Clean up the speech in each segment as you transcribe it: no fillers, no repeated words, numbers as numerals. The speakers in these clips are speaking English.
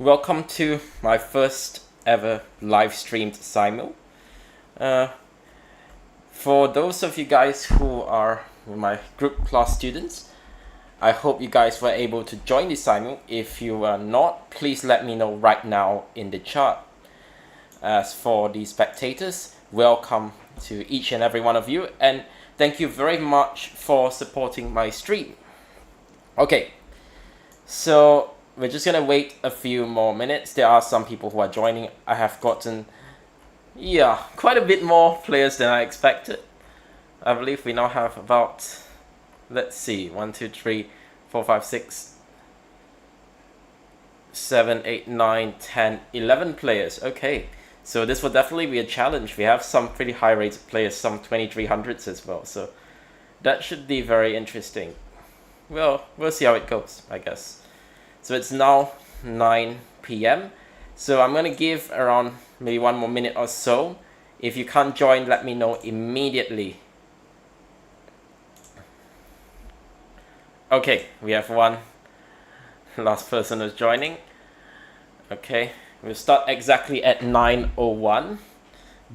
Welcome to my first ever live streamed Simul. For those of you guys who are my group class students, I hope you guys were able to join the Simul. If you are not, please let me know right now in the chat. As for the spectators, welcome to each and every one of you, and thank you very much for supporting my stream. Okay, so we're just gonna wait a few more minutes. There are some people who are joining. I have gotten, quite a bit more players than I expected. I believe we now have about, let's see, 1, 2, 3, 4, 5, 6, 7, 8, 9, 10, 11 players. Okay, so this will definitely be a challenge. We have some pretty high rated players, some 2300s as well. So that should be very interesting. Well, we'll see how it goes, I guess. So it's now 9 p.m. So I'm going to give around maybe 1 more minute or so. If you can't join, let me know immediately. Okay, we have one last person who's joining. Okay, we'll start exactly at 9:01.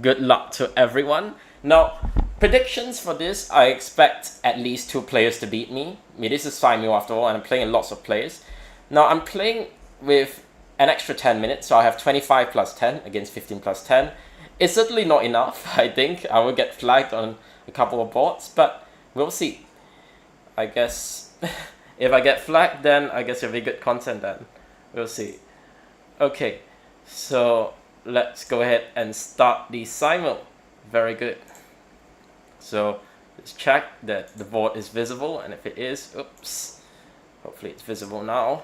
Good luck to everyone. Now, predictions for this, I expect at least 2 players to beat me. I mean, this is Simul after all, and I'm playing lots of players. Now, I'm playing with an extra 10 minutes, so I have 25 plus 10 against 15 plus 10. It's certainly not enough, I think. I will get flagged on a couple of boards, but we'll see. I guess if I get flagged, then I guess it'll be good content then. We'll see. Okay, so let's go ahead and start the Simul. Very good. So let's check that the board is visible, and if it is, oops, hopefully it's visible now.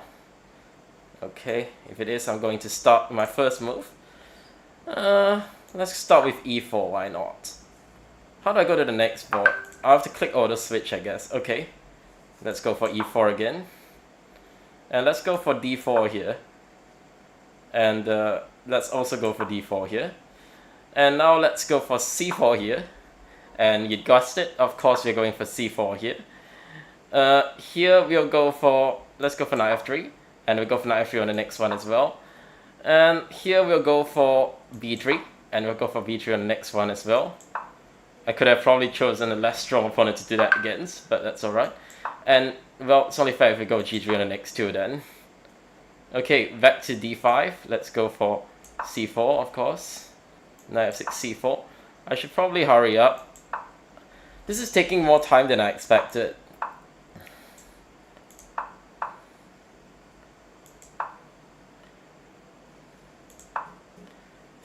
Okay, if it is, I'm going to start my first move. Let's start with e4, why not? How do I go to the next board? I'll have to click auto switch, I guess. Okay, let's go for e4 again. And let's go for d4 here. And let's also go for d4 here. And now let's go for c4 here. And you guessed it, of course we're going for c4 here. Here we'll go for, let's go for knight f3. And we'll go for knight f3 on the next one as well. And here we'll go for b3. And we'll go for b3 on the next one as well. I could have probably chosen a less strong opponent to do that against, but that's alright. And, well, it's only fair if we go g3 on the next 2 then. Okay, back to d5. Let's go for c4, of course. Knight f6, c4. I should probably hurry up. This is taking more time than I expected.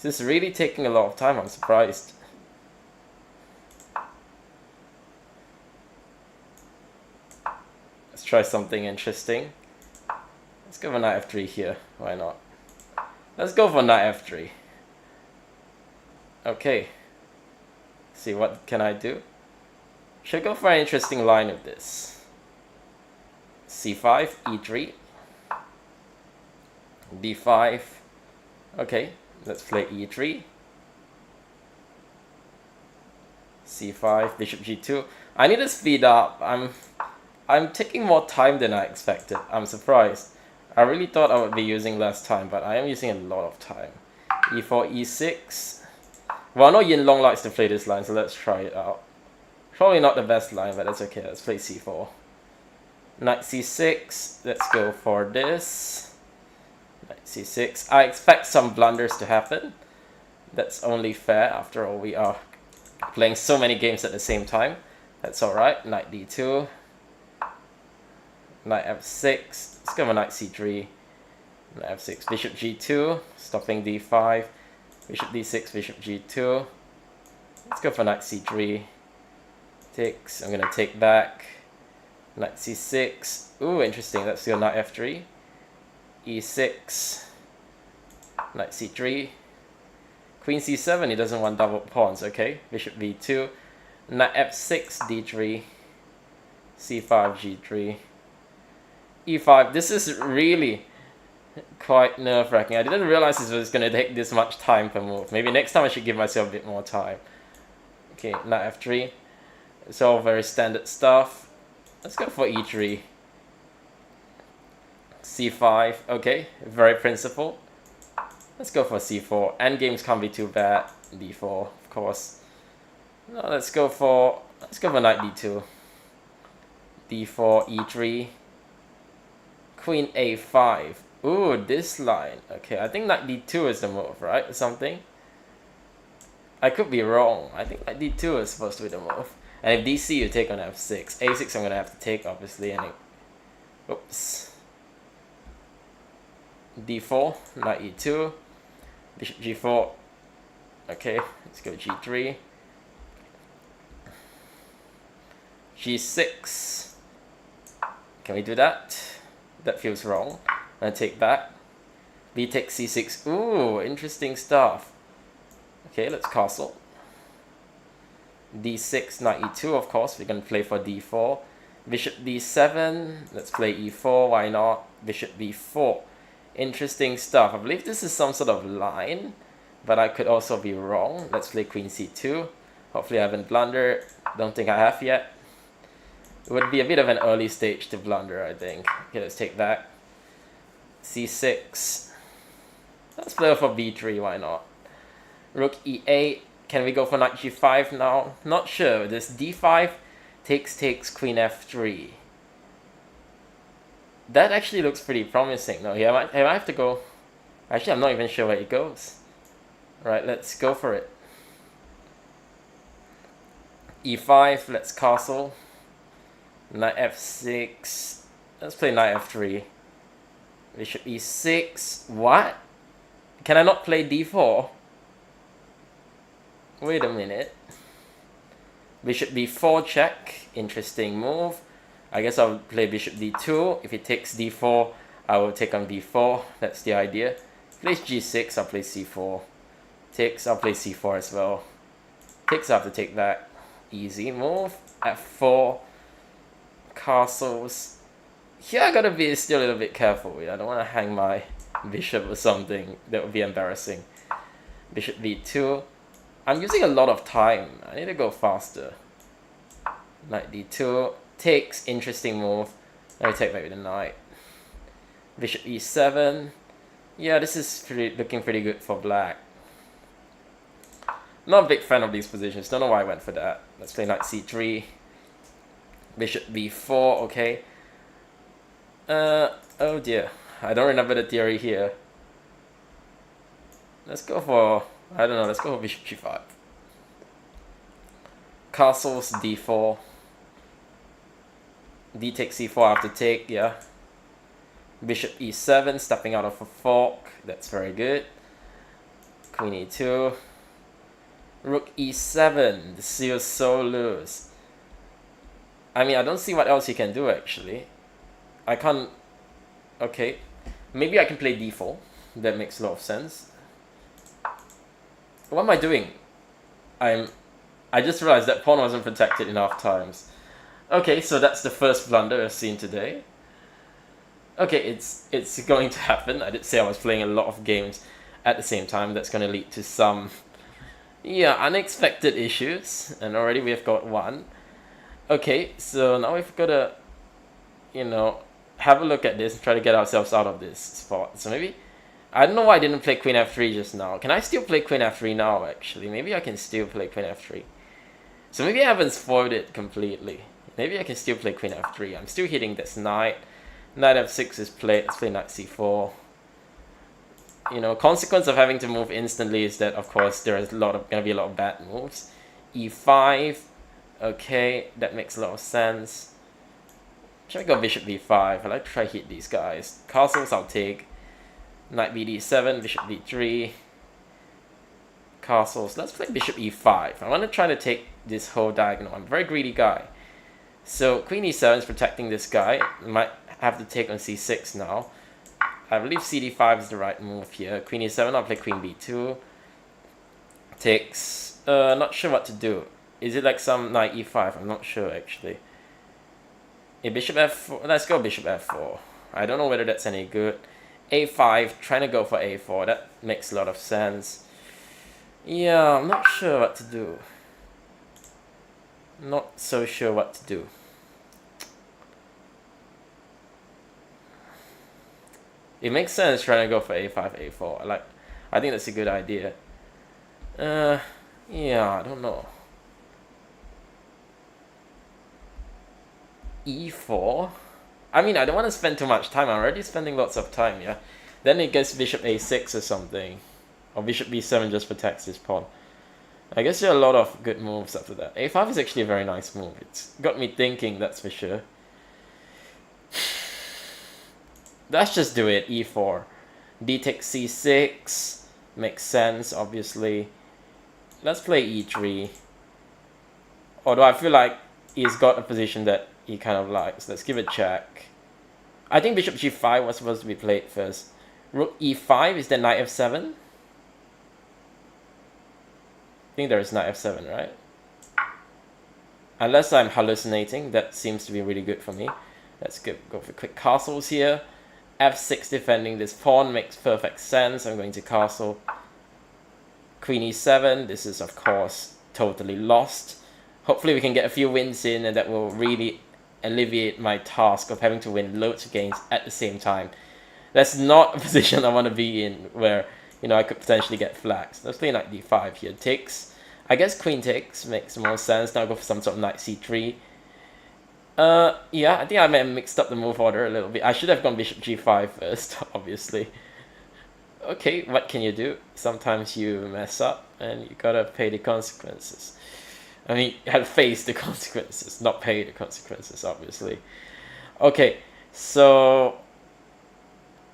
This is really taking a lot of time, I'm surprised. Let's try something interesting. Let's go for knight f3 here, why not? Let's go for knight f3. Okay. See, what can I do? Should go for an interesting line of this. c5, e3, d5. Okay, let's play e3, c5, bishop g2. I need to speed up. I'm taking more time than I expected. I'm surprised. I really thought I would be using less time, but I am using a lot of time. e4, e6. Well, I know Yin Long likes to play this line, so let's try it out. Probably not the best line, but that's okay. Let's play c4. Knight c6. Let's go for this. Knight c6. I expect some blunders to happen. That's only fair. After all, we are playing so many games at the same time. That's alright. Knight d2. Knight f6. Let's go for knight c3. Knight f6. Bishop g2. Stopping d5. Bishop d6. Bishop g2. Let's go for knight c3. Takes. I'm gonna take back. Knight c6. Ooh, interesting. Let's go knight f3. e6. Knight c3. Queen c7. He doesn't want double pawns. Okay. Bishop b2. Knight f6. d3. c5. g3. e5. This is really quite nerve-wracking. I didn't realize this was going to take this much time per move. Maybe next time I should give myself a bit more time. Okay, knight f3. It's all very standard stuff. Let's go for e3. c5, okay, very principled. Let's go for c4. Endgames can't be too bad. d4, of course. No, let's go for knight d2. d4, e3, queen a5. Ooh, this line. Okay, I think knight d2 is the move, right? Or something. I could be wrong. I think knight d2 is supposed to be the move. And if dc, you take on f6. a6, I'm gonna have to take, obviously. And oops. d4, knight e2, bishop g4. Okay, let's go g3. g6. Can we do that? That feels wrong. I'm gonna take back. b takes c6. Ooh, interesting stuff. Okay, let's castle. d6, knight e2, of course. We're gonna play for d4. Bishop d7. Let's play e4. Why not? Bishop b4. Interesting stuff. I believe this is some sort of line, but I could also be wrong. Let's play queen c2. Hopefully I haven't blundered. Don't think I have yet. It would be a bit of an early stage to blunder, I think. Okay, let's take that. c6. Let's play for b3, why not? Rook e8. Can we go for knight g5 now? Not sure. This d5 takes queen f3. That actually looks pretty promising. No, here I have to go. Actually, I'm not even sure where it goes. Right, let's go for it. e5, let's castle. Knight f6. Let's play knight f3. Bishop e6. What? Can I not play d4? Wait a minute. Bishop b4 check. Interesting move. I guess I'll play bishop d2. If it takes d4, I will take on b4. That's the idea. Plays g6, I'll play c4. Takes, I'll play c4 as well. Takes, I have to take that. Easy move. f4. Castles. Here I gotta be still a little bit careful. I don't want to hang my bishop or something. That would be embarrassing. Bishop b2. I'm using a lot of time. I need to go faster. Knight d2. Takes. Interesting move. Let me take back with the knight. Bishop e7. Yeah, this is looking pretty good for black. Not a big fan of these positions. Don't know why I went for that. Let's play knight c3. Bishop b4. Okay. Oh dear. I don't remember the theory here. Let's go for... I don't know. Let's go for bishop g5. Castles d4. D takes c4, I have to take, yeah. Bishop e7, stepping out of a fork. That's very good. Queen e2. Rook e7. This feels so loose. I mean, I don't see what else you can do, actually. I can't... Okay. Maybe I can play d4. That makes a lot of sense. What am I doing? I just realized that pawn wasn't protected enough times. Okay, so that's the first blunder I've seen today. Okay, it's going to happen. I did say I was playing a lot of games at the same time. That's going to lead to some, yeah, unexpected issues. And already we've got one. Okay, so now we've got to, you know, have a look at this and try to get ourselves out of this spot. So maybe, I don't know why I didn't play queen f3 just now. Can I still play queen f3 now, actually? Maybe I can still play queen f3. So maybe I haven't spoiled it completely. Maybe I can still play queen f3. I'm still hitting this knight. Knight f6 is played. Let's play knight c4. You know, consequence of having to move instantly is that, of course, there is gonna be a lot of bad moves. e5. Okay, that makes a lot of sense. Should I go bishop b5? I like to try hit these guys. Castles I'll take. Knight bd7, bishop d3. Castles. Let's play bishop e5. I want to try to take this whole diagonal. I'm a very greedy guy. So queen e7 is protecting this guy. Might have to take on c6 now. I believe cd5 is the right move here. Queen e7, I'll play queen b2. Takes. Not sure what to do. Is it like some knight e5? I'm not sure actually. A bishop f4. Let's go bishop f4. I don't know whether that's any good. a5, trying to go for a4. That makes a lot of sense. Yeah, I'm not sure what to do. Not so sure what to do. It makes sense trying to go for a5, a4. I think that's a good idea. Yeah, I don't know. e4. I mean, I don't want to spend too much time. I'm already spending lots of time, yeah. Then it gets bishop a6 or something. Or bishop b7 just protects this pawn. I guess there are a lot of good moves after that. a5 is actually a very nice move. It's got me thinking, that's for sure. Let's just do it, e4. D takes c6. Makes sense, obviously. Let's play e3. Although I feel like he's got a position that he kind of likes. Let's give it a check. I think bishop g5 was supposed to be played first. Rook e5, is there knight f7? I think there is knight f7, right? Unless I'm hallucinating, that seems to be really good for me. Let's go for quick castles here. f6 defending this pawn makes perfect sense. I'm going to castle. Queen e7, this is of course totally lost. Hopefully we can get a few wins in, and that will really alleviate my task of having to win loads of games at the same time. That's not a position I want to be in, where, you know, I could potentially get flags. Let's play knight d5 here. Takes. I guess queen takes makes more sense. Now I'll go for some sort of knight c3. Yeah, I think I may have mixed up the move order a little bit. I should have gone bishop g5 first, obviously. Okay, what can you do? Sometimes you mess up and you gotta pay the consequences. I mean, you have to face the consequences, not pay the consequences, obviously. Okay, so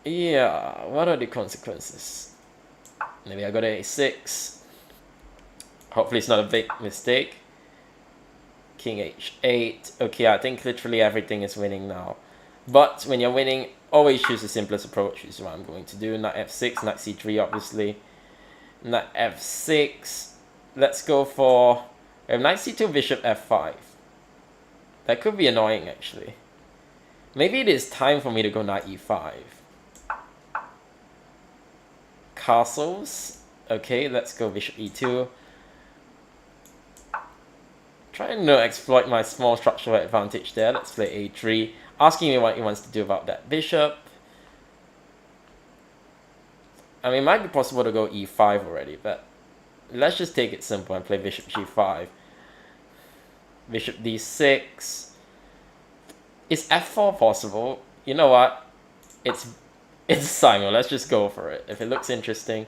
yeah, what are the consequences? Maybe I go to a6. Hopefully it's not a big mistake. King h8. Okay, I think literally everything is winning now. But when you're winning, always choose the simplest approach, which is what I'm going to do. Knight f6, knight c3, obviously. Knight f6. Let's go for knight c2, bishop f5. That could be annoying, actually. Maybe it is time for me to go knight e5. Castles. Okay, let's go bishop e2. Trying to exploit my small structural advantage there. Let's play a3. Asking me what he wants to do about that bishop. I mean, it might be possible to go e5 already, but let's just take it simple and play bishop g5. Bishop d6. Is f4 possible? You know what? It's Simul. Let's just go for it. If it looks interesting,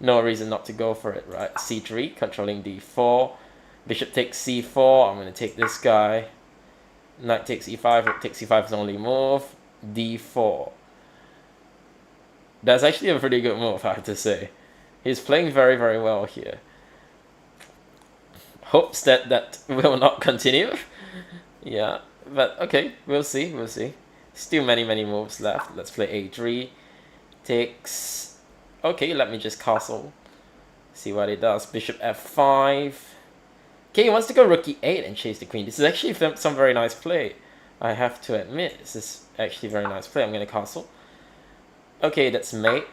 no reason not to go for it, right? c3, controlling d4. Bishop takes c4. I'm going to take this guy. Knight takes e5. Rook takes e5 is the only move. d4. That's actually a pretty good move, I have to say. He's playing very, very well here. Hopes that will not continue. Yeah, but okay, we'll see, we'll see. Still many, many moves left. Let's play a3. Takes. Okay, let me just castle. See what it does. Bishop f5. Okay, he wants to go rook e8 and chase the queen. This is actually some very nice play. I have to admit, this is actually very nice play. I'm going to castle. Okay, that's mate.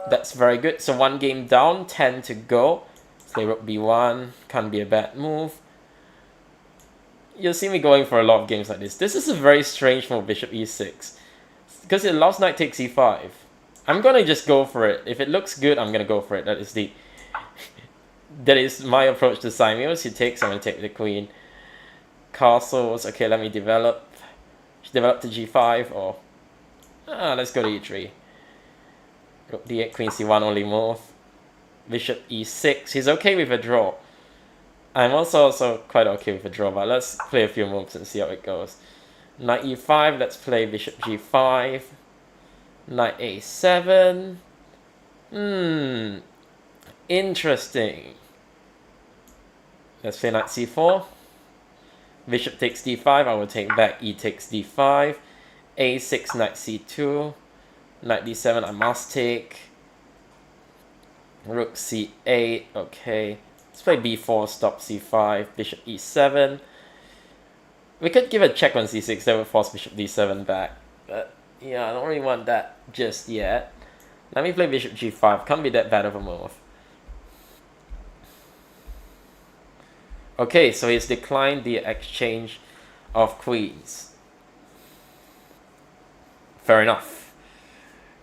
That's very good. So 1 game down, 10 to go. Let's play rook b1. Can't be a bad move. You'll see me going for a lot of games like this. This is a very strange move, bishop e6. Because it allows knight takes e5. I'm going to just go for it. If it looks good, I'm going to go for it. That is my approach to Simul's. He takes, I'm going to take the queen. Castles. Okay, let me develop. Should develop to g5 or... let's go to e3. Rook d8, queen c1 only move. Bishop e6. He's okay with a draw. I'm also quite okay with a draw, but let's play a few moves and see how it goes. Knight e5, let's play bishop g5. Knight a7. Interesting. Let's play knight c4. Bishop takes d5, I will take back, e takes d5. a6, knight c2. Knight d7, I must take. Rook c8, okay. Let's play b4, stop c5, bishop e7. We could give a check on c6, that would force bishop d7 back. But yeah, I don't really want that just yet. Let me play bishop g5, can't be that bad of a move. Okay, so he's declined the exchange of queens. Fair enough.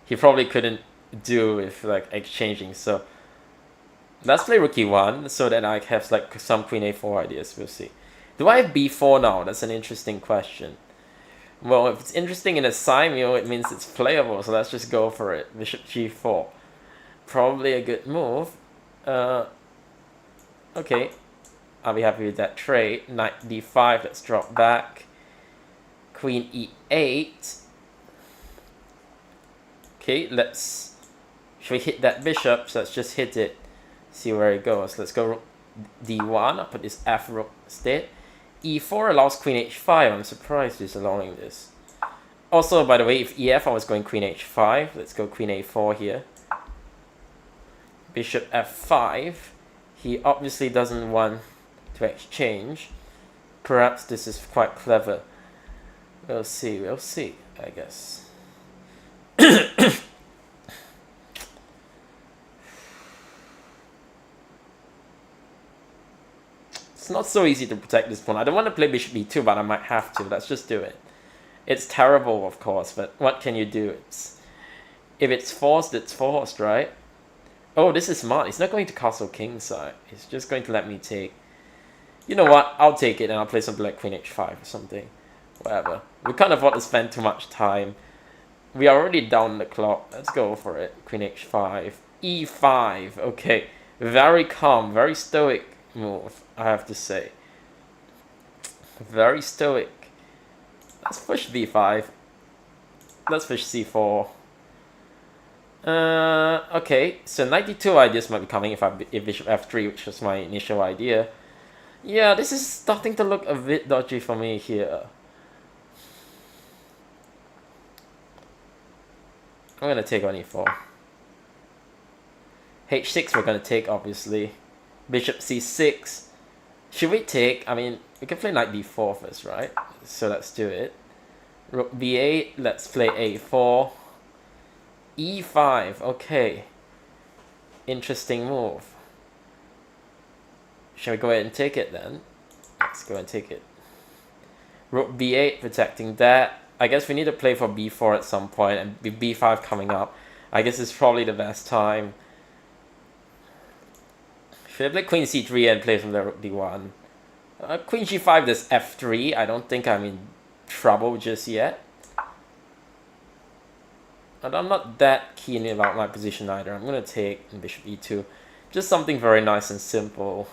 he probably couldn't do with like exchanging. So let's play rook e1 so that I have like some queen a4 ideas. We'll see. Do I have b4 now? That's an interesting question. Well, if it's interesting in a simul, it means it's playable, so let's just go for it. Bishop g4. Probably a good move. Okay. I'll be happy with that trade. Knight d5, let's drop back. Queen e8. Okay, should we hit that bishop? So let's just hit it. See where it goes. Let's go rook d1. I'll put this f rook instead. e4 allows queen h5. I'm surprised he's allowing this. Also, by the way, if ef, I was going queen h5. Let's go queen a4 here. Bishop f5. He obviously doesn't want to exchange. Perhaps this is quite clever. We'll see, I guess. It's not so easy to protect this pawn. I don't want to play bishop b2, but I might have to. Let's just do it. It's terrible, of course, but what can you do? If it's forced, it's forced, right? Oh, this is smart. He's not going to castle kingside. He's just going to let me take. You know what? I'll take it and I'll play something like queen h5 or something. Whatever. We can't afford to spend too much time. We are already down the clock. Let's go for it. Queen h5. e5. Okay. Very calm. Very stoic move, I have to say. Very stoic. Let's push b5. Let's push c4. Okay. So 92 ideas might be coming if bishop f3, which was my initial idea. Yeah, this is starting to look a bit dodgy for me here. I'm gonna take on e4. h6 we're gonna take, obviously. Bishop c6. Should we take? I mean, we can play knight d4 first, right? So let's do it. Rook b8. Let's play a4. e5. Okay. Interesting move. Shall we go ahead and take it then? Let's go and take it. Rook b8, protecting that. I guess we need to play for b4 at some point, and b5 coming up. I guess it's probably the best time. Should I play queen c3 and play from the rook d1? Queen g5, there's f3. I don't think I'm in trouble just yet. And I'm not that keen about my position either. I'm going to take bishop e2. Just something very nice and simple.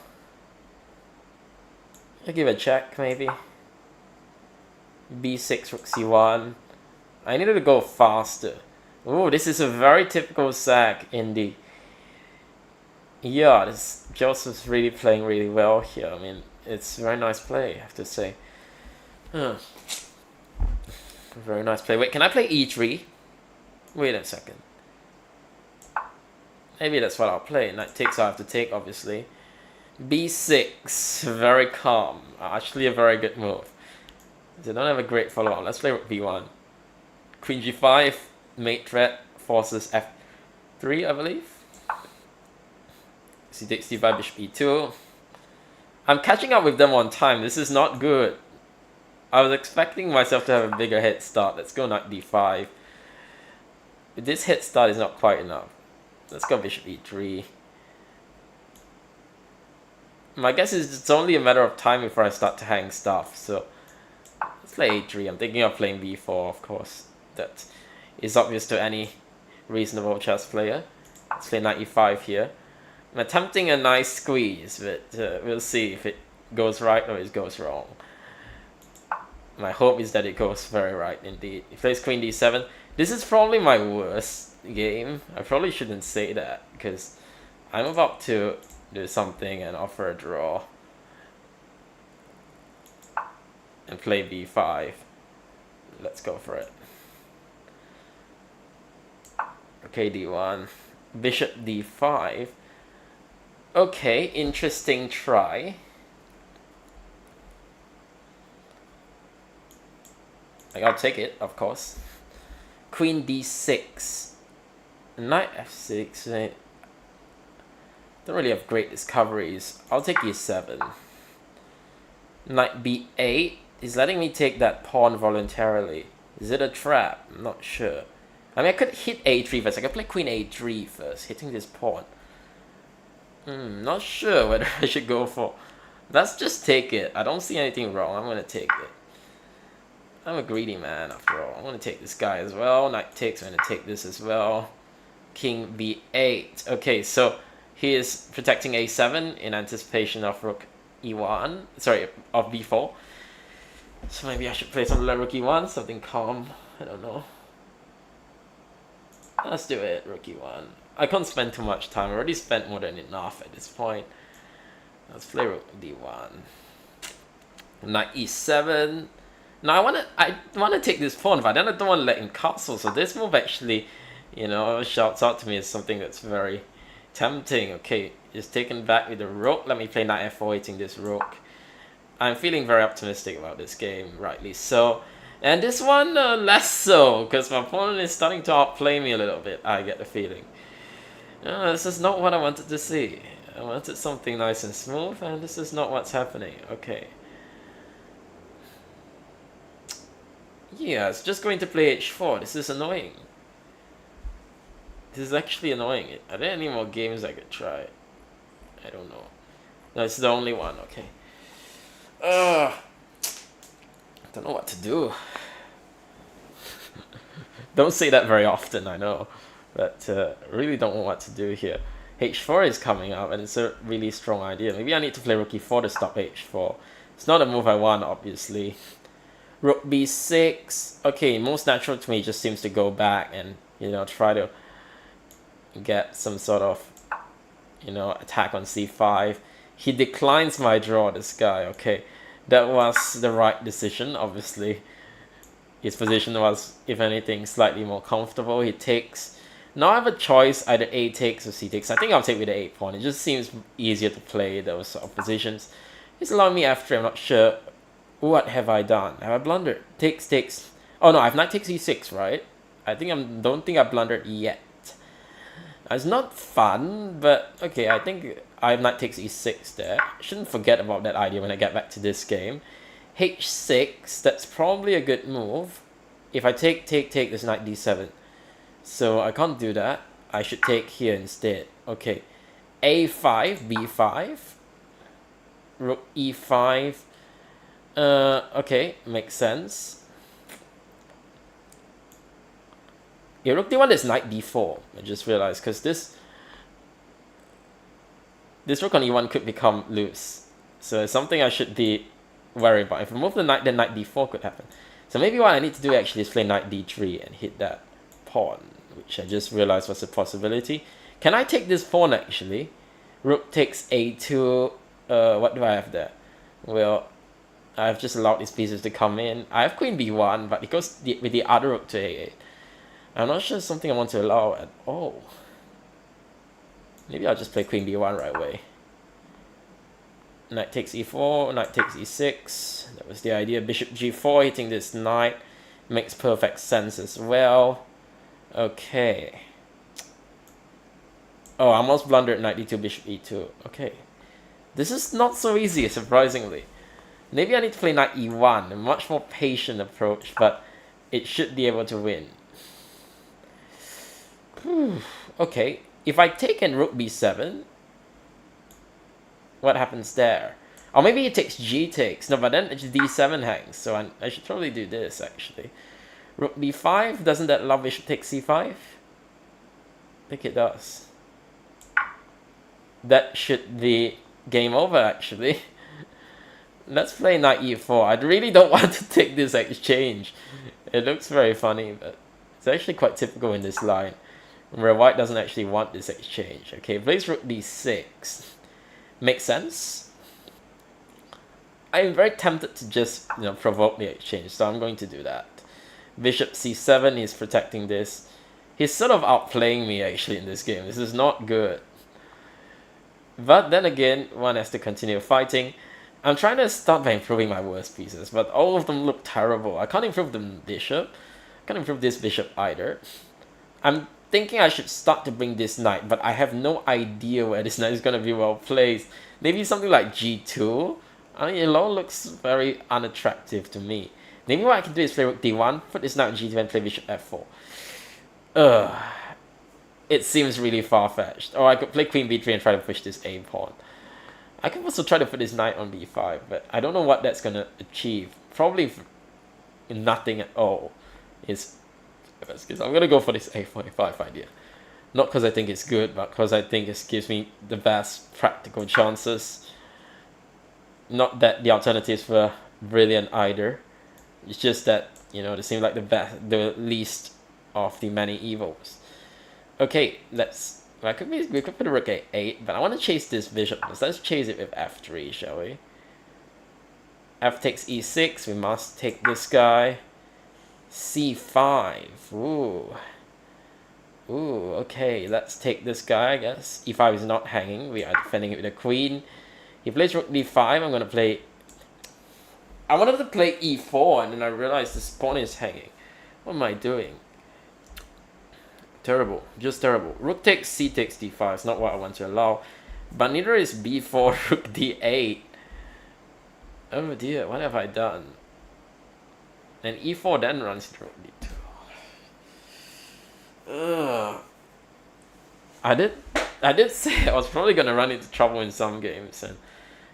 I'll give it a check, maybe. b6, rook c1. I needed to go faster. Oh, this is a very typical sack indeed. Yeah, Joseph's really playing really well here. I mean, it's a very nice play, I have to say. Very nice play. Wait, can I play e3? Wait a second. Maybe that's what I'll play. Knight takes, I have to take, obviously. b6, very calm. Actually a very good move. They don't have a great follow-on. Let's play rook b1. Queen g5, mate threat, forces f3, I believe. C takes d5, bishop e2. I'm catching up with them on time. This is not good. I was expecting myself to have a bigger head start. Let's go knight d5. This head start is not quite enough. Let's go bishop e3. My guess is it's only a matter of time before I start to hang stuff. So let's play a3. I'm thinking of playing b4, of course. That is obvious to any reasonable chess player. Let's play knight e5 here. I'm attempting a nice squeeze, but we'll see if it goes right or it goes wrong. My hope is that it goes very right indeed. He plays queen d7. This is probably my worst game. I probably shouldn't say that because I'm about to do something and offer a draw. And play b5. Let's go for it. Okay, d1. Bishop d5. Okay, interesting try. I'll take it, of course. Queen d6. Knight f6. Don't really have great discoveries. I'll take e7. Knight b8. He's letting me take that pawn voluntarily. Is it a trap? I'm not sure. I mean, I could hit a3 first. I could play queen a3 first, hitting this pawn. Not sure whether I should go for... Let's just take it. I don't see anything wrong. I'm going to take it. I'm a greedy man, after all. I'm going to take this guy as well. Knight takes. I'm going to take this as well. King b8. Okay, so he is protecting a7 in anticipation of rook e1. Sorry, of b4. So maybe I should play something like rook e1, something calm. I don't know. Let's do it, rook e1. I can't spend too much time. I already spent more than enough at this point. Let's play rook d1. Knight e7. Now I wanna take this pawn, but then I don't want to let him castle. So this move actually, you know, shouts out to me as something that's very tempting. Okay, it's taken back with the rook. Let me play knight f4, hitting this rook. I'm feeling very optimistic about this game, rightly so. And this one, less so, because my opponent is starting to outplay me a little bit, I get the feeling. This is not what I wanted to see. I wanted something nice and smooth, and this is not what's happening. Okay. Yeah, it's just going to play h4. This is annoying. This is actually annoying. Are there any more games I could try? I don't know. No, it's the only one. Okay. I don't know what to do. Don't say that very often, I know. But really don't know what to do here. h4 is coming up, and it's a really strong idea. Maybe I need to play rook e4 to stop h4. It's not a move I want, obviously. Rook b6. Okay, most natural to me just seems to go back and, you know, try to get some sort of, you know, attack on c5. He declines my draw, this guy. Okay, that was the right decision, obviously. His position was, if anything, slightly more comfortable. He takes. Now I have a choice, either a takes or c takes. I think I'll take with the 8 pawn. It just seems easier to play those sort of positions. He's allowing me f3, I'm not sure. What have I done? Have I blundered? Takes. Oh no, I have knight takes e6, right? Don't think I blundered yet. It's not fun, but okay, I think I have knight takes e6 there. Shouldn't forget about that idea when I get back to this game. h6, that's probably a good move. If I take, there's knight d7. So I can't do that. I should take here instead. Okay. a5, b5. Rook e5. Okay, makes sense. Yeah, rook d1 is knight d4. I just realized, because this rook on e1 could become loose. So it's something I should be worried about. If I move the knight, then knight d4 could happen. So maybe what I need to do actually is play knight d3 and hit that pawn, which I just realized was a possibility. Can I take this pawn actually? Rook takes a2. What do I have there? Well, I've just allowed these pieces to come in. I have queen b1, but it goes with the other rook to a8. I'm not sure it's something I want to allow at all. Maybe I'll just play queen b1 right away. Knight takes e4, knight takes e6. That was the idea. Bishop g4, hitting this knight. Makes perfect sense as well. Okay. Oh, I almost blundered knight d2, bishop e2. Okay. This is not so easy, surprisingly. Maybe I need to play knight e1, a much more patient approach, but it should be able to win. Okay, if I take and rook b7, what happens there? Or maybe it takes g takes. No, but then it's d7 hangs, so I should probably do this, actually. Rook b5, doesn't that allow bishop takes c5? I think it does. That should be game over, actually. Let's play knight e4. I really don't want to take this exchange. It looks very funny, but it's actually quite typical in this line, where white doesn't actually want this exchange. Okay, plays rook d6. Makes sense. I'm very tempted to just, you know, provoke the exchange, so I'm going to do that. Bishop c7, he's protecting this. He's sort of outplaying me actually in this game. This is not good. But then again, one has to continue fighting. I'm trying to start by improving my worst pieces, but all of them look terrible. I can't improve the bishop. I can't improve this bishop either. I'm thinking I should start to bring this knight, but I have no idea where this knight is going to be well placed. Maybe something like g2. I mean, it all looks very unattractive to me. Maybe what I can do is play rook d1, put this knight on g2 and play bishop f4. Ugh. It seems really far-fetched. Or I could play queen b3 and try to push this a pawn. I could also try to put this knight on b5, but I don't know what that's gonna achieve. Probably nothing at all. I'm gonna go for this a45 idea. Not because I think it's good, but because I think it gives me the best practical chances. Not that the alternatives were brilliant either. It's just that, you know, they seem like the least of the many evils. Okay, we could put a rook a8, but I want to chase this bishop. Let's chase it with f3, shall we? F takes e6. We must take this guy. c5. Ooh. Ooh, okay, let's take this guy, I guess. e5 is not hanging. We are defending it with a queen. He plays rook d5. I'm going to play... I wanted to play e4, and then I realized this pawn is hanging. What am I doing? Terrible. Just terrible. Rook takes c takes d5. It's not what I want to allow. But neither is b4, rook d8. Oh dear, what have I done? And e4 then runs into rook d2. I did say I was probably gonna run into trouble in some games, and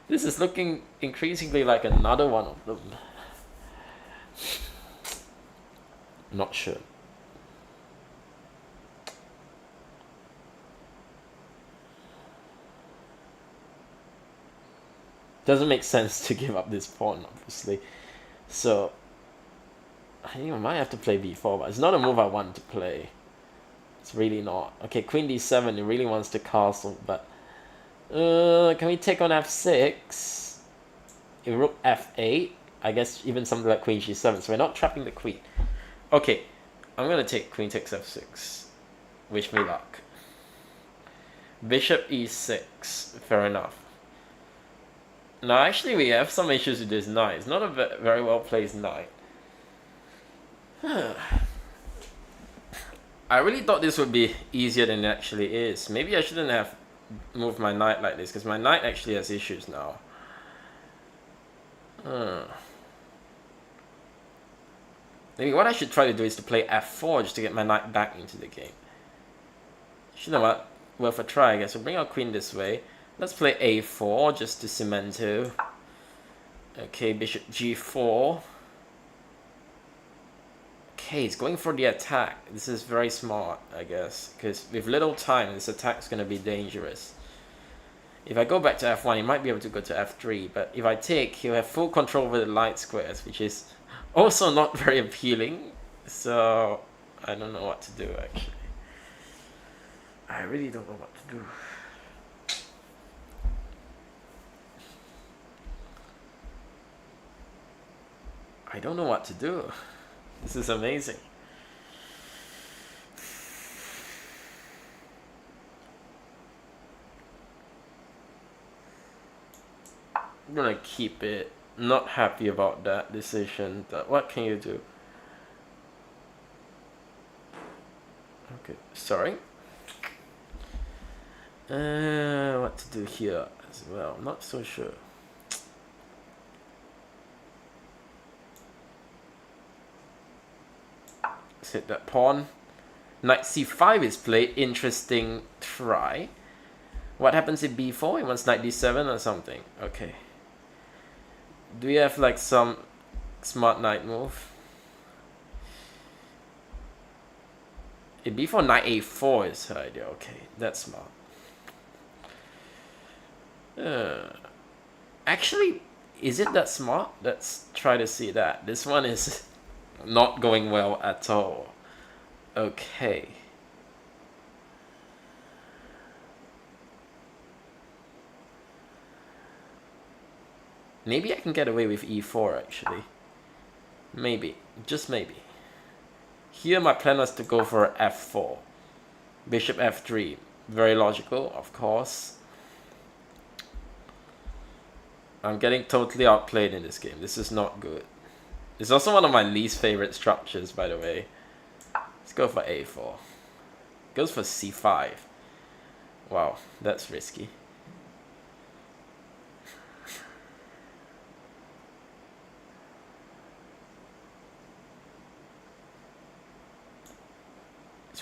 this is looking increasingly like another one of them. Not sure. Doesn't make sense to give up this pawn, obviously. So I think I might have to play b4, but it's not a move I want to play. It's really not. Okay, queen d7, it really wants to castle, but can we take on f6? Rook f8? I guess even something like queen g7, so we're not trapping the queen. Okay, I'm gonna take queen takes f6. Wish me luck. Bishop e6, fair enough. Now actually we have some issues with this knight. It's not a very well placed knight. I really thought this would be easier than it actually is. Maybe I shouldn't have moved my knight like this, because my knight actually has issues now. Maybe what I should try to do is to play f4 just to get my knight back into the game. You know what? Worth a try, I guess. We'll bring our queen this way. Let's play a4 just to cement to. Okay, bishop g4. Okay, it's going for the attack. This is very smart, I guess, because with little time, this attack is going to be dangerous. If I go back to f1, he might be able to go to f3, but if I take, he'll have full control over the light squares, which is also not very appealing. So I don't know what to do, actually. I really don't know what to do. I don't know what to do. This is amazing. I'm gonna keep it. Not happy about that decision. What can you do? Okay, sorry. What to do here as well? Not so sure. Let's hit that pawn. Knight c5 is played. Interesting try. What happens if b4? He wants knight d7 or something. Okay. Do we have like some smart knight move? If b4 knight a4 is her idea. Okay, that's smart. Actually, is it that smart? Let's try to see that. This one is not going well at all. Okay. Maybe I can get away with e4 actually. Maybe. Just maybe. Here my plan was to go for f4. Bishop f3. Very logical, of course. I'm getting totally outplayed in this game. This is not good. It's also one of my least favorite structures, by the way. Let's go for a4. Goes for c5. Wow, that's risky.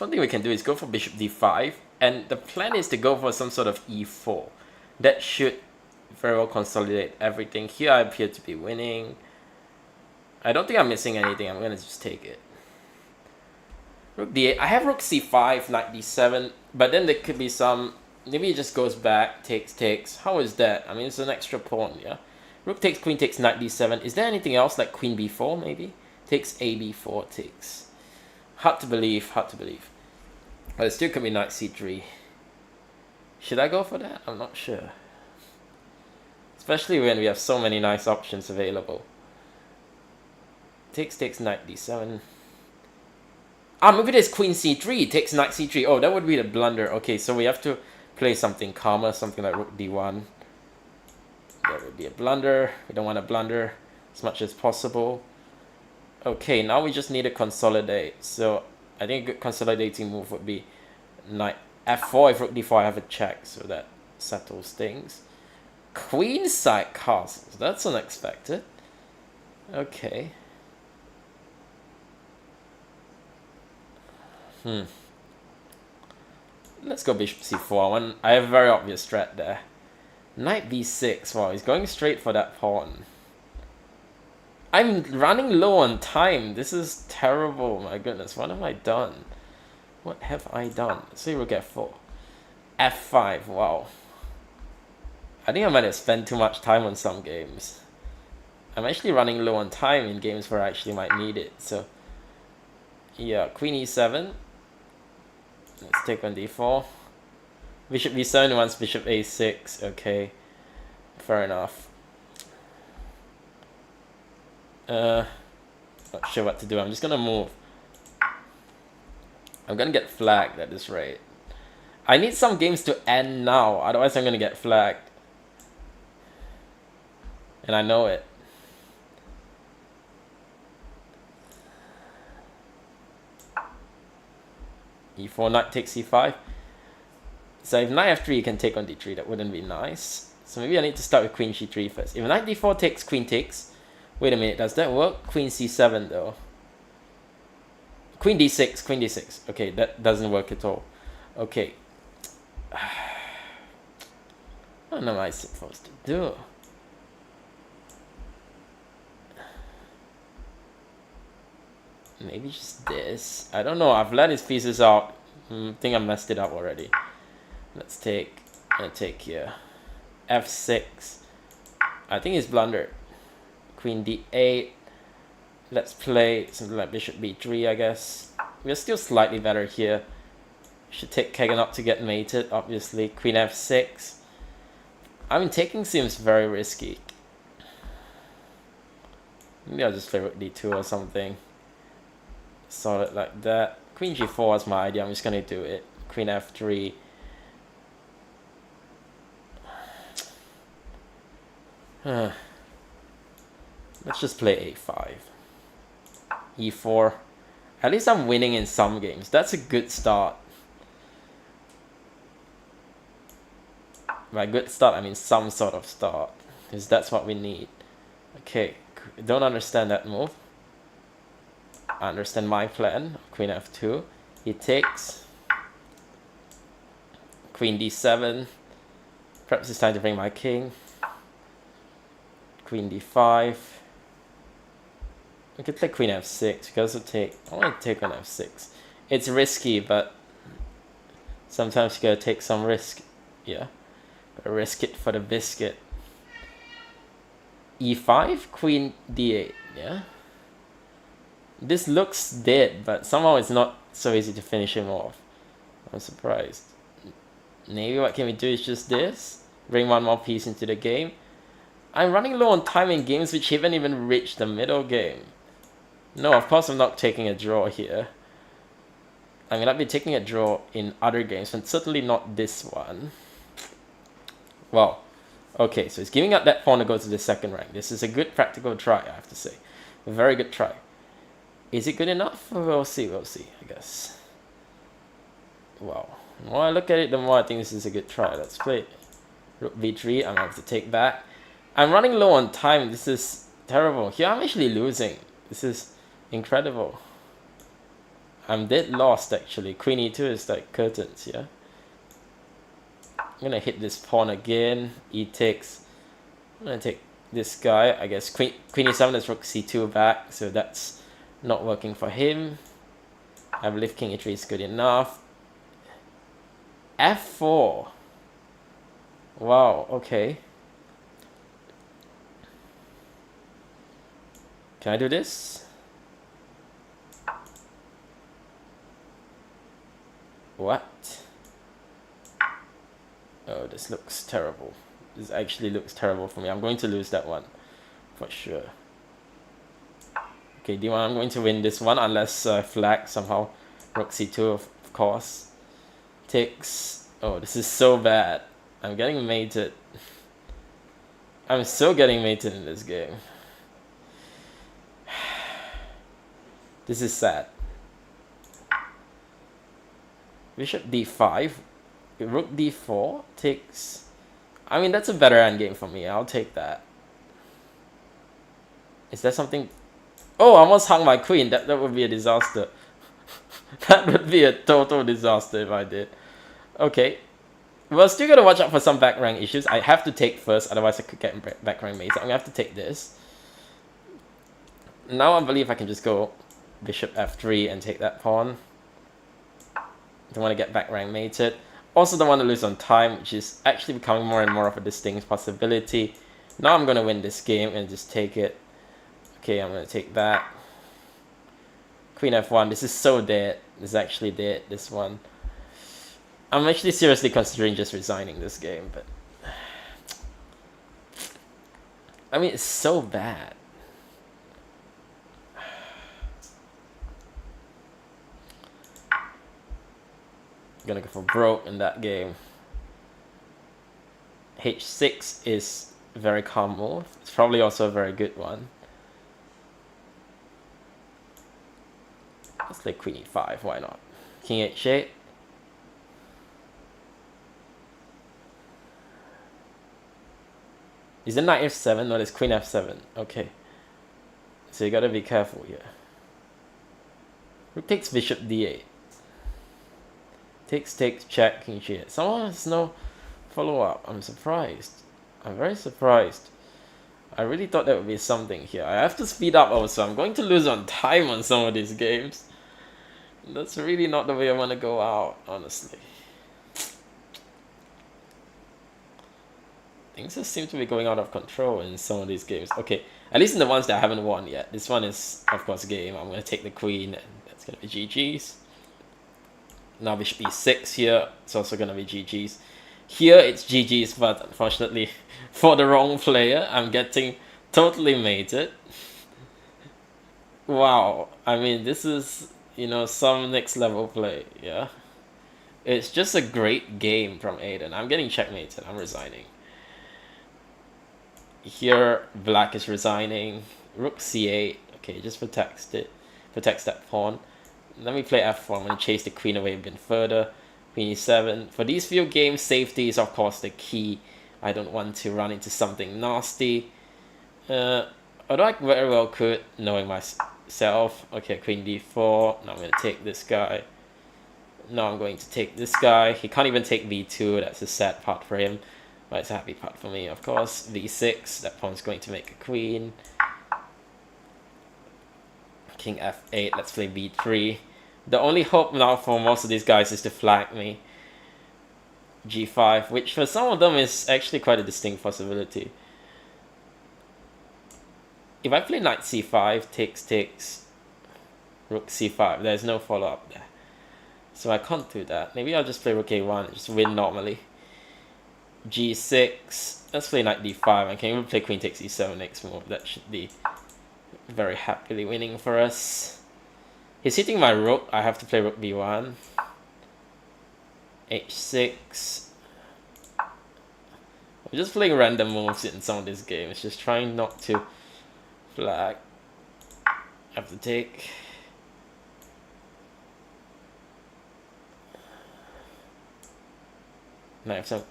So one thing we can do is go for bishop d5, and the plan is to go for some sort of e4. That should very well consolidate everything. Here I appear to be winning. I don't think I'm missing anything. I'm going to just take it. Rook d8. I have rook c5, knight d7, but then there could be some... Maybe it just goes back, takes. How is that? I mean, it's an extra pawn, yeah? Rook takes, queen takes, knight d7. Is there anything else like queen b4, maybe? Takes a b4, takes. Hard to believe. But it still could be knight c3. Should I go for that? I'm not sure. Especially when we have so many nice options available. Takes, knight d7. Maybe there's queen c3, takes knight c3. Oh, that would be the blunder. Okay, so we have to play something calmer, something like rook d1. That would be a blunder. We don't want to blunder as much as possible. Okay, now we just need to consolidate. So I think a good consolidating move would be knight f4. If rook d4, I have a check, so that settles things. Queenside castles. That's unexpected. Okay. Let's go bishop c4. I have a very obvious threat there. Knight b6. Wow, he's going straight for that pawn. I'm running low on time. This is terrible. My goodness, what have I done? What have I done? Let's see, rook f4. f5. Wow. I think I might have spent too much time on some games. I'm actually running low on time in games where I actually might need it. So, yeah, queen e7. Let's take on d4. Bishop b7 wants bishop a6. Okay, fair enough. Not sure what to do. I'm just gonna move. I'm gonna get flagged at this rate. I need some games to end now, otherwise I'm gonna get flagged. And I know it. e4, knight takes c5. So if knight f3, you can take on d3. That wouldn't be nice. So maybe I need to start with queen g3 first. If knight d4 takes, queen takes. Wait a minute, does that work? Queen c7 though. Queen d6, queen d6. Okay, that doesn't work at all. Okay. What am I supposed to do? Maybe just this. I don't know. I've let his pieces out. I think I messed it up already. Let's take. I'll take here. f6. I think he's blundered. Queen d8. Let's play something like bishop b3, I guess. We're still slightly better here. Should take Kaganot to get mated, obviously. Queen f6. I mean, taking seems very risky. Maybe I'll just play rook d2 or something. Solid like that. Queen g4 was my idea. I'm just gonna do it. Queen f3. Let's just play a5. e4. At least I'm winning in some games. That's a good start. By good start, I mean some sort of start. Because that's what we need. Okay, don't understand that move. I understand my plan. Queen f2. He takes. Queen d7. Perhaps it's time to bring my king. Queen d5. We could play queen f6. We could also take... I want to take on f6. It's risky, but sometimes you gotta take some risk. Yeah. Gotta risk it for the biscuit. e5, queen d8. Yeah. This looks dead, but somehow it's not so easy to finish him off. I'm surprised. Maybe what can we do is just this. Bring one more piece into the game. I'm running low on time in games which haven't even reached the middle game. No, of course I'm not taking a draw here. I mean, I'd be taking a draw in other games, but certainly not this one. Well, okay, so it's giving up that pawn to go to the second rank. This is a good practical try, I have to say. A very good try. Is it good enough? We'll see, I guess. Wow. The more I look at it, the more I think this is a good try. Let's play rook b3. I'm going to have to take back. I'm running low on time. This is terrible. Here I'm actually losing. This is incredible. I'm dead lost actually. Queen e2 is like curtains, yeah? I'm gonna hit this pawn again. E takes. I'm gonna take this guy. I guess queen e7 is rook c2 back, so that's not working for him. I believe king e3 is good enough. f4. Wow, okay. Can I do this? What? Oh, this looks terrible. This actually looks terrible for me. I'm going to lose that one for sure. Okay, d1, I'm going to win this one unless I flag somehow. Rook c2, of course. Takes. Oh, this is so bad. I'm getting mated. I'm still getting mated in this game. This is sad. Bishop d5. Rook d4 takes. I mean, that's a better endgame for me. I'll take that. Is there something? Oh, I almost hung my queen. That would be a disaster. That would be a total disaster if I did. Okay. We're still gonna watch out for some back rank issues. I have to take first, otherwise I could get back rank mates. I'm gonna have to take this. Now I believe I can just go bishop f3 and take that pawn. Don't want to get back rank mated. Also don't want to lose on time, which is actually becoming more and more of a distinct possibility. Now I'm gonna win this game and just take it. Okay, I'm gonna take that. Queen f1. This is so dead. This is actually dead, this one. I'm actually seriously considering just resigning this game, but I mean, it's so bad. I'm gonna go for broke in that game. h6 is a very calm move. It's probably also a very good one. Let's play queen e5, why not? King h8. Is it knight f7? No, it's queen f7. Okay. So you gotta be careful here. Rook takes bishop d8. Takes, check, king g8. Someone has no follow-up. I'm surprised. I'm very surprised. I really thought that would be something here. I have to speed up also. I'm going to lose on time on some of these games. That's really not the way I want to go out, honestly. Things just seem to be going out of control in some of these games. Okay, at least in the ones that I haven't won yet. This one is, of course, game. I'm going to take the queen, and that's going to be GG's. Now bishop e6 here. It's also going to be GG's. Here it's GG's, but unfortunately for the wrong player, I'm getting totally mated. Wow, I mean, this is, you know, some next level play, yeah? It's just a great game from Aiden. I'm getting checkmated. I'm resigning. Here, black is resigning. Rook c8. Okay, just protects it. Protects that pawn. Let me play f4. I'm going to chase the queen away a bit further. Queen e7. For these few games, safety is of course the key. I don't want to run into something nasty. Although I very well could, knowing myself. Okay, queen d4. Now I'm going to take this guy. Now I'm going to take this guy. He can't even take b2. That's a sad part for him. But it's a happy part for me, of course. v6. That pawn's going to make a queen. King f8. Let's play b3. The only hope now for most of these guys is to flag me. g5, which for some of them is actually quite a distinct possibility. If I play knight c5, takes, rook c5, there's no follow-up there. So I can't do that. Maybe I'll just play rook a1 and just win normally. g6, let's play knight d5. I can even play queen takes e7 next move. That should be very happily winning for us. He's hitting my rook. I have to play rook b1. h6. I'm just playing random moves in some of these games. Just trying not to flag. I have to take. Knight f7.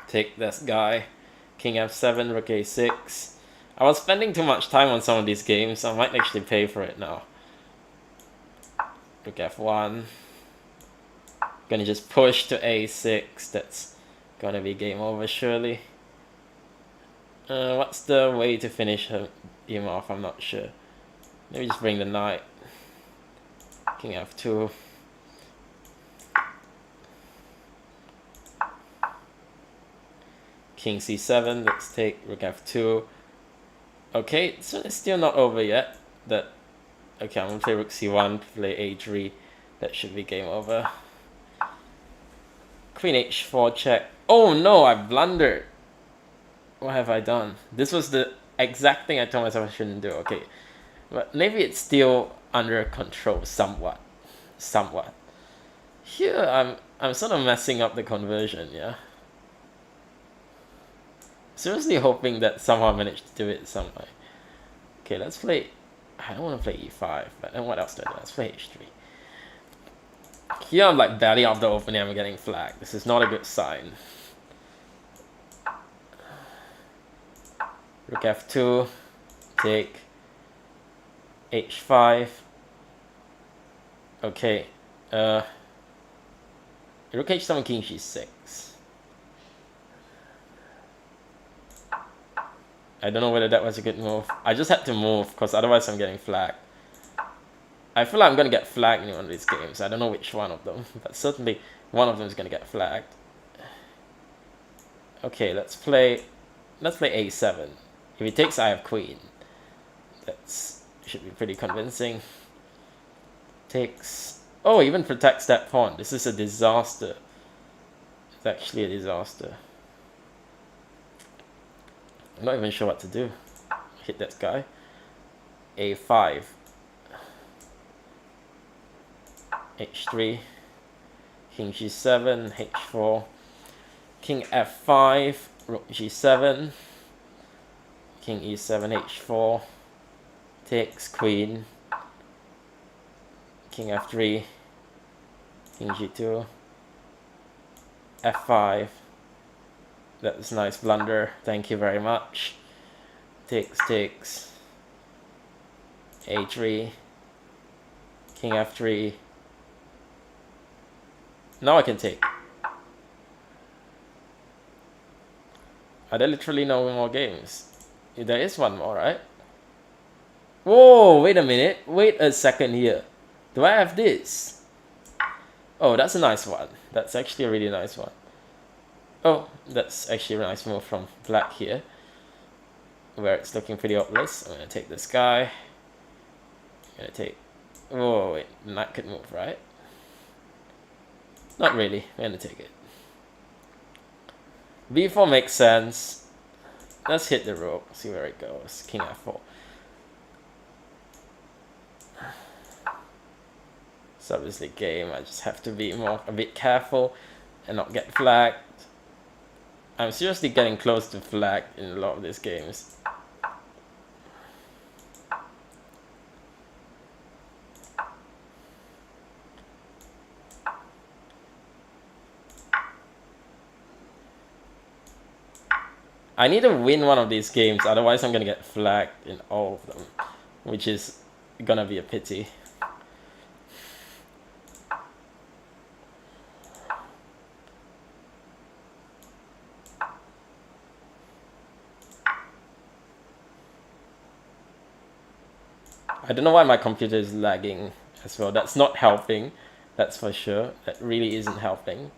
Take this guy. King f7, rook a6. I was spending too much time on some of these games. I might actually pay for it now. Rook f1. Gonna just push to a6. That's gonna be game over surely. What's the way to finish him off? I'm not sure. Maybe just bring the knight. King f2. King c7. Let's take rook f2. Okay, so it's still not over yet. Okay, I'm gonna play rook c1, play a3. That should be game over. Queen h4 check. Oh no, I blundered. What have I done? This was the exact thing I told myself I shouldn't do. Okay, but maybe it's still under control somewhat. Here, I'm sort of messing up the conversion. Yeah. Seriously hoping that somehow I managed to do it some way. Okay, let's play. I don't want to play e5, but then what else do I do? Let's play h3. Here I'm like barely off the opening, I'm getting flagged. This is not a good sign. Rook f2, take h5. Okay, rook h7, king g6. I don't know whether that was a good move. I just had to move because otherwise I'm getting flagged. I feel like I'm gonna get flagged in one of these games. I don't know which one of them, but certainly one of them is gonna get flagged. Okay, let's play a7. If he takes, I have queen. That's should be pretty convincing. Takes. Oh, even protects that pawn. This is a disaster. It's actually a disaster. I'm not even sure what to do. Hit that guy. a5. h3. King g7. h4. King f5. Rook g7. King e7, h4. Takes queen. King f3. King g2. f5. That was a nice blunder. Thank you very much. Takes. a3. King f3. Now I can take. Are there literally no more games? There is one more, right? Whoa, wait a minute. Wait a second here. Do I have this? Oh, that's a nice one. That's actually a really nice one. Oh, that's actually a nice move from black here, where it's looking pretty hopeless. I'm gonna take this guy. I'm gonna take. Oh wait, the knight could move, right? Not really. I'm gonna take it. b4 makes sense. Let's hit the rook. See where it goes. King f4. It's obviously game. I just have to be a bit careful and not get flagged. I'm seriously getting close to flag in a lot of these games. I need to win one of these games, otherwise I'm gonna get flagged in all of them, which is gonna be a pity. I don't know why my computer is lagging as well. That's not helping, that's for sure. That really isn't helping.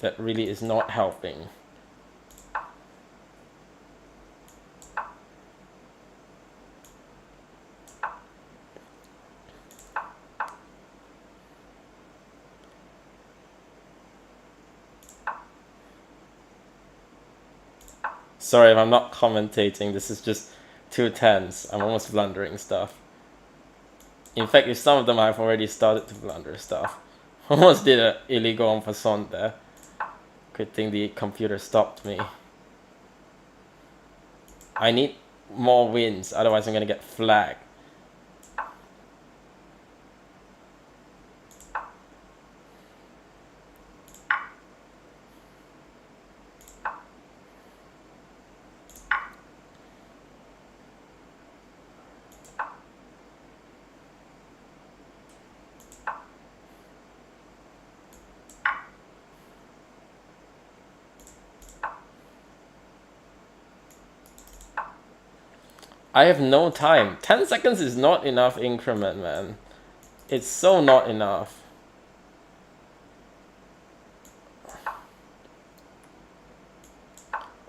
That really is not helping. Sorry if I'm not commentating, this is just too tense. I'm almost blundering stuff. In fact, with some of them I've already started to blunder stuff. Almost did an illegal en passant there. Good thing the computer stopped me. I need more wins, otherwise I'm gonna get flagged. I have no time. 10 seconds is not enough increment, man. It's so not enough.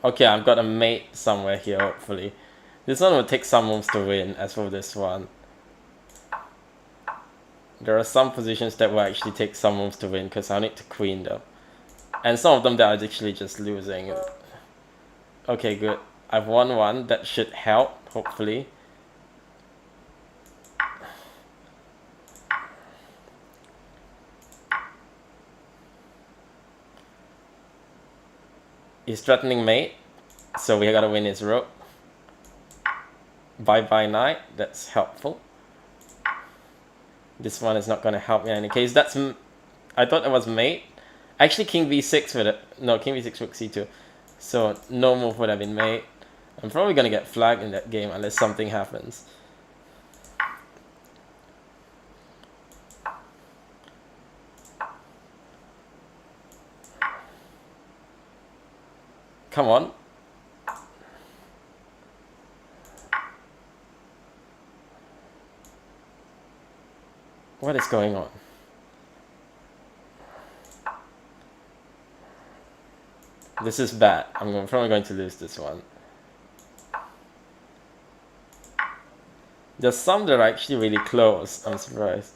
Okay, I've got a mate somewhere here, hopefully. This one will take some moves to win, as for this one. There are some positions that will actually take some moves to win, because I'll need to queen them. And some of them that are actually just losing. Okay, good. I've won one. That should help, hopefully. He's threatening mate, so we gotta win his rook. Bye-bye knight. That's helpful. This one is not gonna help me in any case. That's... I thought that was mate. Actually, king b6 with it. No, king b6, rook c2. So, no move would have been made. I'm probably gonna get flagged in that game unless something happens. Come on. What is going on? This is bad. I'm probably going to lose this one. There's some that are actually really close. I'm surprised.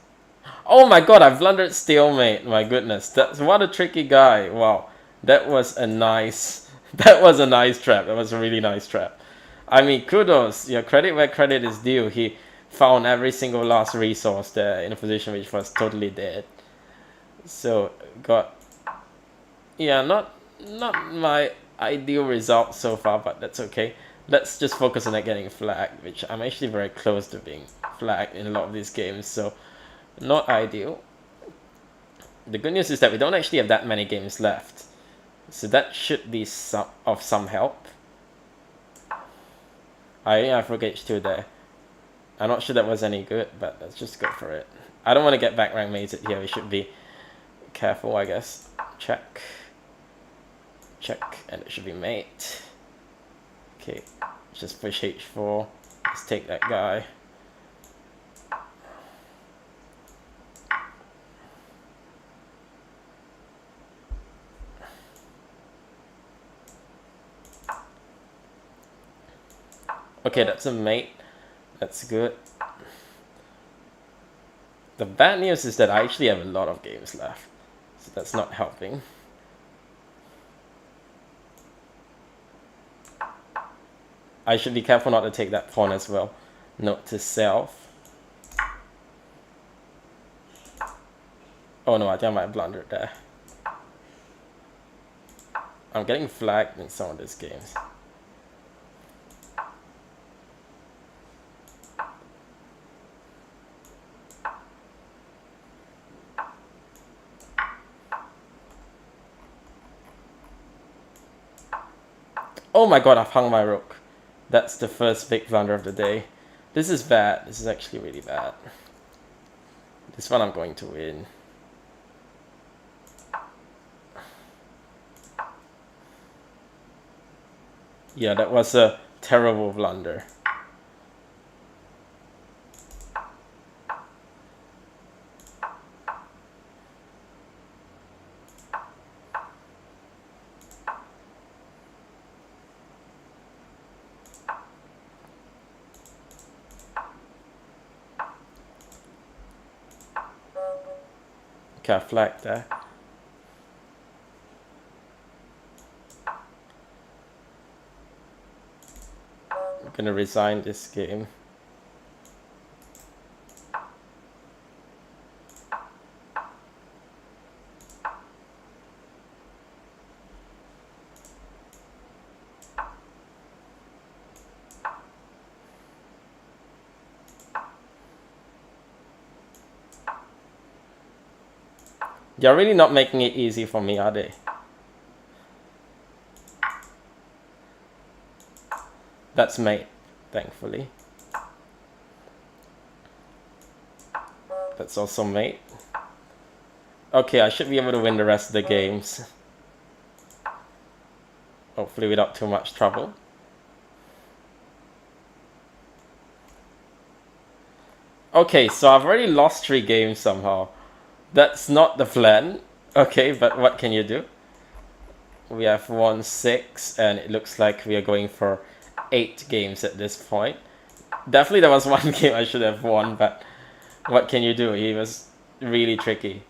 Oh my god, I've blundered stalemate. My goodness. That's what a tricky guy. Wow. That was a nice... That was a nice trap. That was a really nice trap. I mean, kudos. Yeah, credit where credit is due. He found every single last resource there in a position which was totally dead. So, got... Yeah, not my ideal result so far, but that's okay. Let's just focus on not getting flagged, which I'm actually very close to being flagged in a lot of these games, so not ideal. The good news is that we don't actually have that many games left, so that should be of some help. I think I have rook h2 there. I'm not sure that was any good, but let's just go for it. I don't want to get back rank mated here. We should be careful, I guess. Check. Check, and it should be mate. Okay, just push h4. Let's take that guy. Okay, that's a mate. That's good. The bad news is that I actually have a lot of games left, so that's not helping. I should be careful not to take that pawn as well. Note to self. Oh no, I think I might have blundered there. I'm getting flagged in some of these games. Oh my god, I've hung my rook. That's the first big blunder of the day. This is bad. This is actually really bad. This one I'm going to win. Yeah, that was a terrible blunder. Okay, I flagged there. I'm gonna resign this game. They're really not making it easy for me, are they? That's mate, thankfully. That's also mate. Okay, I should be able to win the rest of the games. Hopefully without too much trouble. Okay, so I've already lost 3 games somehow. That's not the plan. Okay, but what can you do? We have won 6, and it looks like we are going for 8 games at this point. Definitely there was one game I should have won, but what can you do? He was really tricky.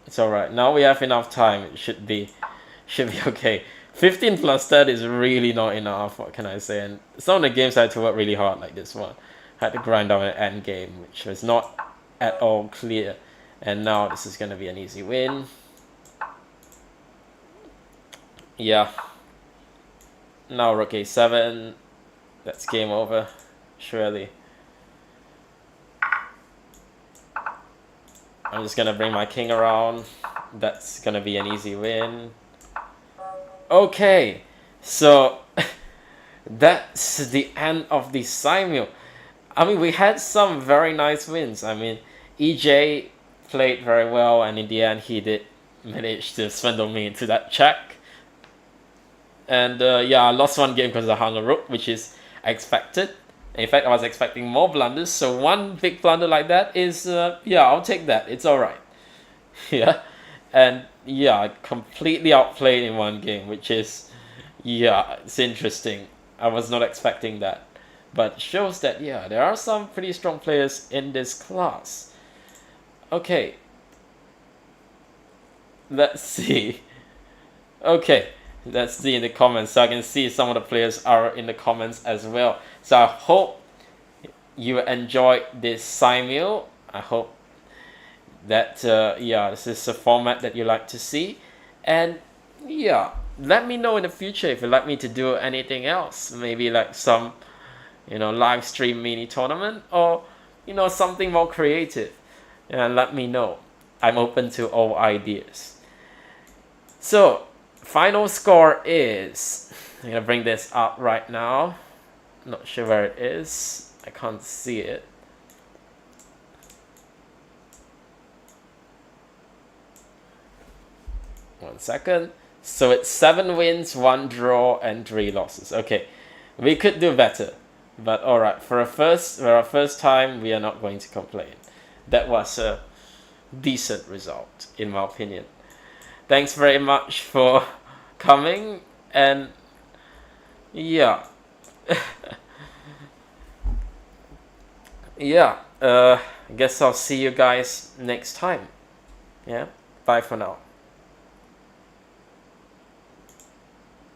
It's alright. Now we have enough time. It should be okay. 15 plus 10 is really not enough, what can I say? And some of the games I had to work really hard, like this one. I had to grind down an end game, which was not at all clear. And now this is going to be an easy win. Yeah. Now rook a7. That's game over, surely. I'm just going to bring my king around. That's going to be an easy win. Okay, so that's the end of the Simul. I mean, we had some very nice wins. I mean, EJ played very well, and in the end, he did manage to swindle me into that check. And yeah, I lost one game because I hung a rook, which is expected. In fact, I was expecting more blunders, so one big blunder like that is, yeah, I'll take that. It's alright. Yeah, and yeah, I completely outplayed in one game, which is, yeah, it's interesting. I was not expecting that. But shows that, yeah, there are some pretty strong players in this class. Okay. Let's see. Okay, let's see in the comments. So I can see some of the players are in the comments as well. So I hope you enjoyed this Simul. I hope that, yeah, this is a format that you like to see. And yeah, let me know in the future if you'd like me to do anything else. Maybe like some, you know, live stream mini tournament, or, you know, something more creative. And let me know. I'm open to all ideas. So, final score is, I'm gonna bring this up right now. Not sure where it is. I can't see it. One second. So it's 7 wins, 1 draw, and 3 losses. Okay, we could do better, but all right. For our first time, we are not going to complain. That was a decent result, in my opinion. Thanks very much for coming, and yeah, yeah. I guess I'll see you guys next time. Yeah, bye for now.